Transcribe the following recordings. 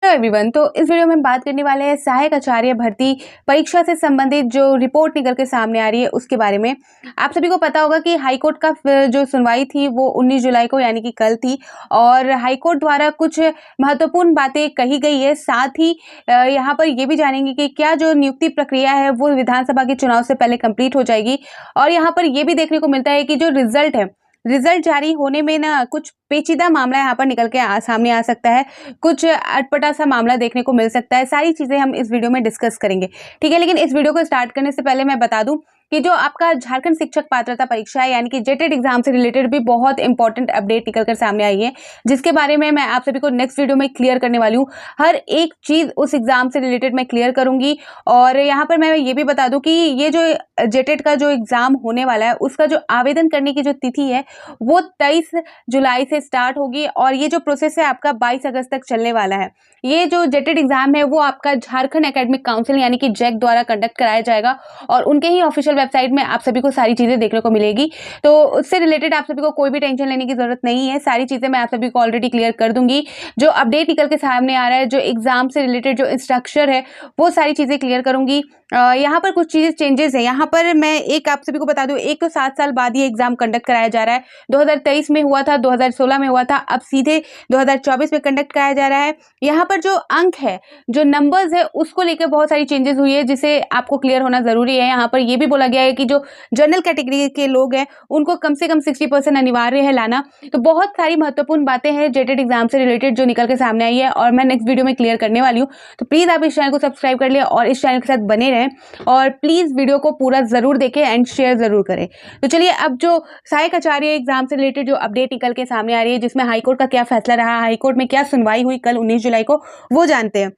Hello everyone. तो इस video में हम बात करने वाले हैं सहायक आचार्य भर्ती परीक्षा से संबंधित जो रिपोर्ट निकल के सामने आ रही है उसके बारे में। आप सभी को पता होगा कि हाईकोर्ट का जो सुनवाई थी वो 19 जुलाई को यानी कि कल थी और हाईकोर्ट द्वारा कुछ महत्वपूर्ण बातें कही गई है। साथ ही यहाँ पर ये भी जानेंगे कि क्या जो नियुक्ति प्रक्रिया है वो विधानसभा के चुनाव से पहले कंप्लीट हो जाएगी। और यहाँ पर ये भी देखने को मिलता है कि जो रिजल्ट जारी होने में ना कुछ पेचीदा मामला यहाँ पर निकल के सामने आ सकता है, कुछ अटपटा सा मामला देखने को मिल सकता है। सारी चीजें हम इस वीडियो में डिस्कस करेंगे, ठीक है। लेकिन इस वीडियो को स्टार्ट करने से पहले मैं बता दूं कि जो आपका झारखंड शिक्षक पात्रता परीक्षा है यानी कि जेटेट एग्जाम से रिलेटेड भी बहुत इंपॉर्टेंट अपडेट निकल कर सामने आई है, जिसके बारे में मैं आप सभी को नेक्स्ट वीडियो में क्लियर करने वाली हूँ। हर एक चीज उस एग्जाम से रिलेटेड मैं क्लियर करूंगी। और यहाँ पर मैं ये भी बता दूं कि ये जो जेटेट का जो एग्जाम होने वाला है उसका जो आवेदन करने की जो तिथि है वो 23 जुलाई से स्टार्ट होगी और ये जो प्रोसेस है आपका 22 अगस्त तक चलने वाला है। ये जो जेटेट एग्जाम है वो आपका झारखंड एकेडमिक काउंसिल यानी कि जैक द्वारा कंडक्ट कराया जाएगा और उनके ही ऑफिशियल वेबसाइट में आप सभी को सारी चीजें देखने को मिलेगी। तो उससे रिलेटेड आप सभी को कोई भी टेंशन लेने की जरूरत नहीं है, सारी चीजें मैं आप सभी को ऑलरेडी क्लियर कर दूंगी। जो अपडेट निकल के सामने आ रहा है, जो एग्जाम से रिलेटेड जो इंस्ट्रक्चर है वो सारी चीजें क्लियर करूंगी। यहाँ पर कुछ चीजें चेंजेस है। यहाँ पर मैं एक आप सभी को बता दूं, एक तो 7 साल बाद ये एग्जाम कंडक्ट कराया जा रहा है। 2023 में हुआ था, 2016 में हुआ था, अब सीधे 2024 में कंडक्ट कराया जा रहा है। यहाँ पर जो अंक है, जो नंबर्स है, उसको लेकर बहुत सारी चेंजेस हुई है जिसे आपको क्लियर होना जरूरी है। यहाँ पर यह भी बोला गया है कि जो जनरल कैटेगरी के लोग हैं उनको कम से कम 60% अनिवार्य है लाना। तो बहुत सारी महत्वपूर्ण बातें हैं जेटेट एग्जाम से रिलेटेड जो निकल के सामने आई है और मैं नेक्स्ट वीडियो में क्लियर करने वाली हूँ। तो प्लीज आप इस चैनल को सब्सक्राइब कर लिया और इस चैनल के साथ बने रहें और प्लीज वीडियो को पूरा जरूर देखें एंड शेयर जरूर करें। तो चलिए, अब जो सहायक आचार्य एग्जाम से रिलेटेड जो अपडेट निकल के सामने आ रही है, जिसमें हाईकोर्ट का क्या फैसला रहा, हाईकोर्ट में क्या सुनवाई हुई कल 19 जुलाई को, वो जानते हैं।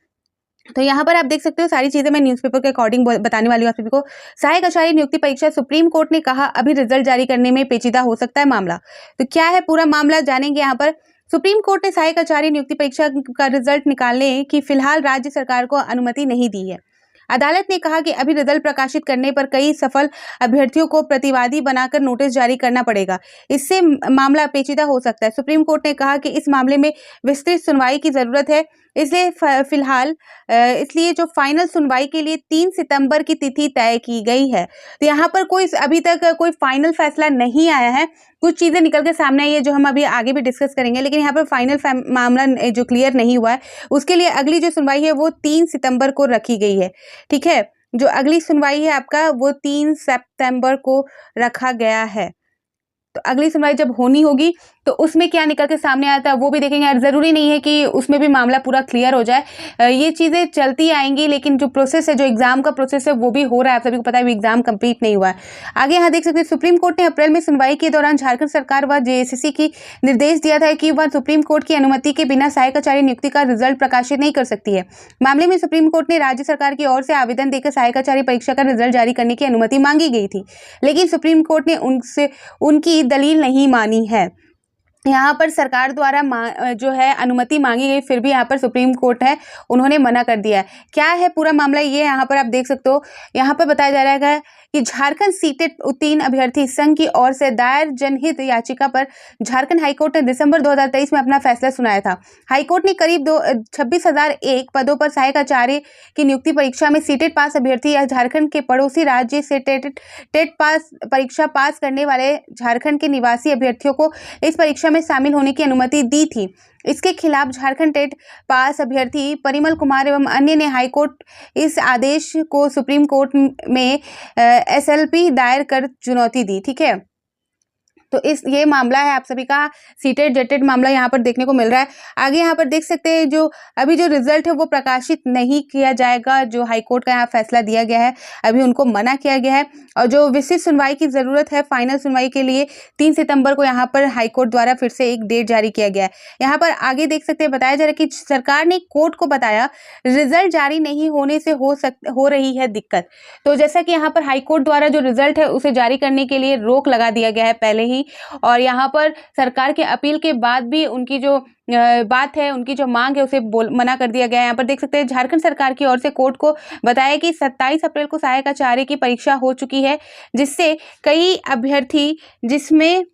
तो यहाँ पर आप देख सकते हो सारी चीजें मैं न्यूज़पेपर के अकॉर्डिंग बताने वाली हूँ आप सभी को। सहायक आचार्य नियुक्ति परीक्षा, सुप्रीम कोर्ट ने कहा अभी रिजल्ट जारी करने में पेचीदा हो सकता है मामला। तो क्या है पूरा मामला जानेंगे। यहाँ पर सुप्रीम कोर्ट ने सहायक आचार्य नियुक्ति परीक्षा का रिजल्ट निकालने की फिलहाल राज्य सरकार को अनुमति नहीं दी है। अदालत ने कहा कि अभी रिजल्ट प्रकाशित करने पर कई सफल अभ्यर्थियों को प्रतिवादी बनाकर नोटिस जारी करना पड़ेगा, इससे मामला पेचीदा हो सकता है। सुप्रीम कोर्ट ने कहा कि इस मामले में विस्तृत सुनवाई की जरूरत है, इसलिए फिलहाल जो फाइनल सुनवाई के लिए 3 सितंबर की तिथि तय की गई है। तो यहाँ पर अभी तक कोई फाइनल फैसला नहीं आया है, कुछ चीजें निकल के सामने आई है जो हम अभी आगे भी डिस्कस करेंगे, लेकिन यहाँ पर फाइनल मामला जो क्लियर नहीं हुआ है उसके लिए अगली जो सुनवाई है वो 3 सितंबर को रखी गई है, ठीक है। जो अगली सुनवाई है आपका वो 3 सितंबर को रखा गया है। तो अगली सुनवाई जब होनी होगी तो उसमें क्या निकल के सामने आता है वो भी देखेंगे। यार जरूरी नहीं है कि उसमें भी मामला पूरा क्लियर हो जाए, ये चीजें चलती आएंगी, लेकिन जो प्रोसेस है, जो एग्जाम का प्रोसेस है वो भी हो रहा है। आप सभी को पता है एग्जाम कंप्लीट नहीं हुआ है। आगे यहाँ देख सकते हैं सुप्रीम कोर्ट ने अप्रैल में सुनवाई के दौरान झारखंड सरकार व जेएसएससी की निर्देश दिया था कि वह सुप्रीम कोर्ट की अनुमति के बिना सहायक आचार्य नियुक्ति का रिजल्ट प्रकाशित नहीं कर सकती है। मामले में सुप्रीम कोर्ट ने राज्य सरकार की ओर से आवेदन देकर सहायक आचार्य परीक्षा का रिजल्ट जारी करने की अनुमति मांगी गई थी, लेकिन सुप्रीम कोर्ट ने उनकी दलील नहीं मानी है। यहाँ पर सरकार द्वारा जो है अनुमति मांगी गई, फिर भी यहाँ पर सुप्रीम कोर्ट है उन्होंने मना कर दिया है। क्या है पूरा मामला ये यहाँ पर आप देख सकते हो। यहाँ पर बताया जा रहा है कि झारखंड सीटेट उत्तीर्ण अभ्यर्थी संघ की ओर से दायर जनहित याचिका पर झारखंड हाईकोर्ट ने दिसंबर 2023 में अपना फैसला सुनाया था। हाईकोर्ट ने करीब 26,001 पदों पर सहायक आचार्य की नियुक्ति परीक्षा में सीटेट पास अभ्यर्थी या झारखंड के पड़ोसी राज्य से टेट पास परीक्षा पास करने वाले झारखंड के निवासी अभ्यर्थियों को इस परीक्षा में शामिल होने की अनुमति दी थी। इसके खिलाफ झारखंड टेट पास अभ्यर्थी परिमल कुमार एवं अन्य ने हाईकोर्ट इस आदेश को सुप्रीम कोर्ट में एसएलपी दायर कर चुनौती दी, ठीक है। तो ये मामला है आप सभी का सीटेट जेटेट मामला यहाँ पर देखने को मिल रहा है। आगे यहाँ पर देख सकते हैं जो अभी जो रिजल्ट है वो प्रकाशित नहीं किया जाएगा, जो हाईकोर्ट का यहाँ फैसला दिया गया है अभी उनको मना किया गया है और जो विशेष सुनवाई की जरूरत है फाइनल सुनवाई के लिए 3 सितंबर को यहाँ पर हाईकोर्ट द्वारा फिर से एक डेट जारी किया गया है। यहाँ पर आगे देख सकते हैं बताया जा रहा है कि सरकार ने कोर्ट को बताया रिजल्ट जारी नहीं होने से हो रही है दिक्कत। तो जैसा कि यहाँ पर हाईकोर्ट द्वारा जो रिजल्ट है उसे जारी करने के लिए रोक लगा दिया गया है पहले ही, और यहाँ पर सरकार के अपील के बाद भी उनकी जो बात है, उनकी जो मांग है उसे मना कर दिया गया है। यहाँ पर देख सकते हैं झारखंड सरकार की ओर से कोर्ट को बताया कि 27 अप्रैल को सहायक आचार्य की परीक्षा हो चुकी है, जिससे कई अभ्यर्थी जिसमें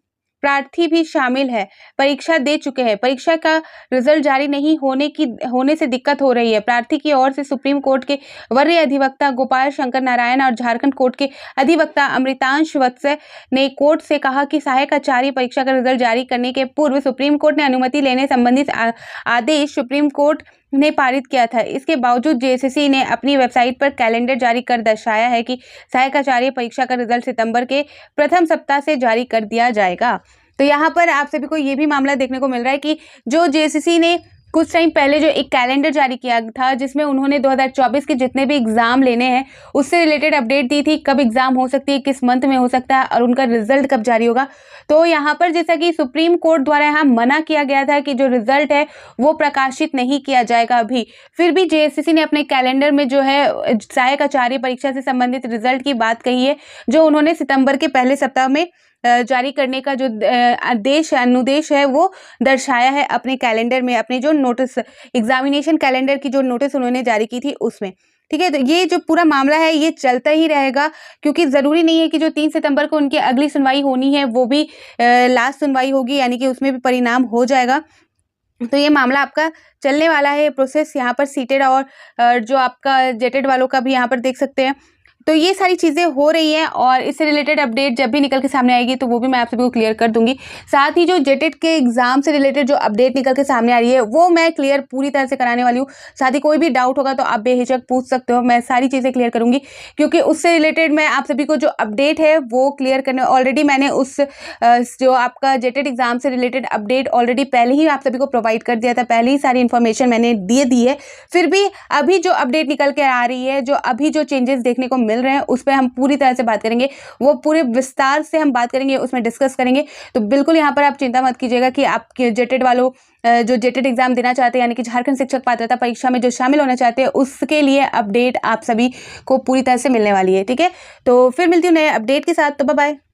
प्रार्थी भी शामिल है, परीक्षा दे चुके हैं। परीक्षा का रिजल्ट जारी नहीं होने से दिक्कत हो रही है। प्रार्थी की ओर से सुप्रीम कोर्ट के वरीय अधिवक्ता गोपाल शंकर नारायण और झारखंड कोर्ट के अधिवक्ता अमृतांश वत्स ने कोर्ट से कहा कि सहायक आचार्य परीक्षा का रिजल्ट जारी करने के पूर्व सुप्रीम कोर्ट ने अनुमति लेने संबंधित आदेश सुप्रीम कोर्ट ने पारित किया था। इसके बावजूद जेएसएससी ने अपनी वेबसाइट पर कैलेंडर जारी कर दर्शाया है कि सहायक आचार्य परीक्षा का रिजल्ट सितंबर के प्रथम सप्ताह से जारी कर दिया जाएगा। तो यहाँ पर आप सभी को ये भी मामला देखने को मिल रहा है कि जो जेएसएससी ने कुछ टाइम पहले जो एक कैलेंडर जारी किया था, जिसमें उन्होंने 2024 के जितने भी एग्जाम लेने हैं उससे रिलेटेड अपडेट दी थी, कब एग्जाम हो सकती है, किस मंथ में हो सकता है और उनका रिजल्ट कब जारी होगा। तो यहाँ पर जैसा कि सुप्रीम कोर्ट द्वारा यहाँ मना किया गया था कि जो रिजल्ट है वो प्रकाशित नहीं किया जाएगा अभी, फिर भी जेएसएससी ने अपने कैलेंडर में जो है सहायक आचार्य परीक्षा से संबंधित रिजल्ट की बात कही है, जो उन्होंने सितंबर के पहले सप्ताह में जारी करने का जो अनुदेश है वो दर्शाया है अपने कैलेंडर में, अपने जो नोटिस एग्जामिनेशन कैलेंडर की जो नोटिस उन्होंने जारी की थी उसमें। ठीक है, तो ये जो पूरा मामला है ये चलता ही रहेगा, क्योंकि ज़रूरी नहीं है कि जो 3 सितंबर को उनकी अगली सुनवाई होनी है वो भी लास्ट सुनवाई होगी, यानी कि उसमें भी परिणाम हो जाएगा। तो ये मामला आपका चलने वाला है, प्रोसेस यहाँ पर सीटेड और जो आपका जेटेड वालों का भी यहाँ पर देख सकते हैं। तो ये सारी चीज़ें हो रही हैं और इससे रिलेटेड अपडेट जब भी निकल के सामने आएगी तो वो भी मैं आप सभी को क्लियर कर दूंगी। साथ ही जो जेटेड के एग्जाम से रिलेटेड जो अपडेट निकल के सामने आ रही है वो मैं क्लियर पूरी तरह से कराने वाली हूँ। साथ ही कोई भी डाउट होगा तो आप बेहिचक पूछ सकते हो, मैं सारी चीज़ें क्लियर करूँगी, क्योंकि उससे रिलेटेड मैं आप सभी को जो अपडेट है वो क्लियर करने ऑलरेडी मैंने उस जो आपका जेटेड एग्जाम से रिलेटेड अपडेट ऑलरेडी पहले ही आप सभी को प्रोवाइड कर दिया था, पहले ही सारी इन्फॉर्मेशन मैंने दे दी है। फिर भी अभी जो अपडेट निकल के आ रही है, जो अभी जो चेंजेस देखने को मिल रहे हैं उस पर हम पूरी तरह से बात करेंगे, वो पूरे विस्तार से हम बात करेंगे, उसमें डिस्कस करेंगे। तो बिल्कुल यहाँ पर आप चिंता मत कीजिएगा कि आपके जेटेड वालों जो जेटेड एग्जाम देना चाहते हैं, यानी कि झारखंड शिक्षक पात्रता परीक्षा में जो शामिल होना चाहते हैं, उसके लिए अपडेट आप सभी को पूरी तरह से मिलने वाली है। ठीक है, तो फिर मिलती हूँ नए अपडेट के साथ। तो बाय बाय।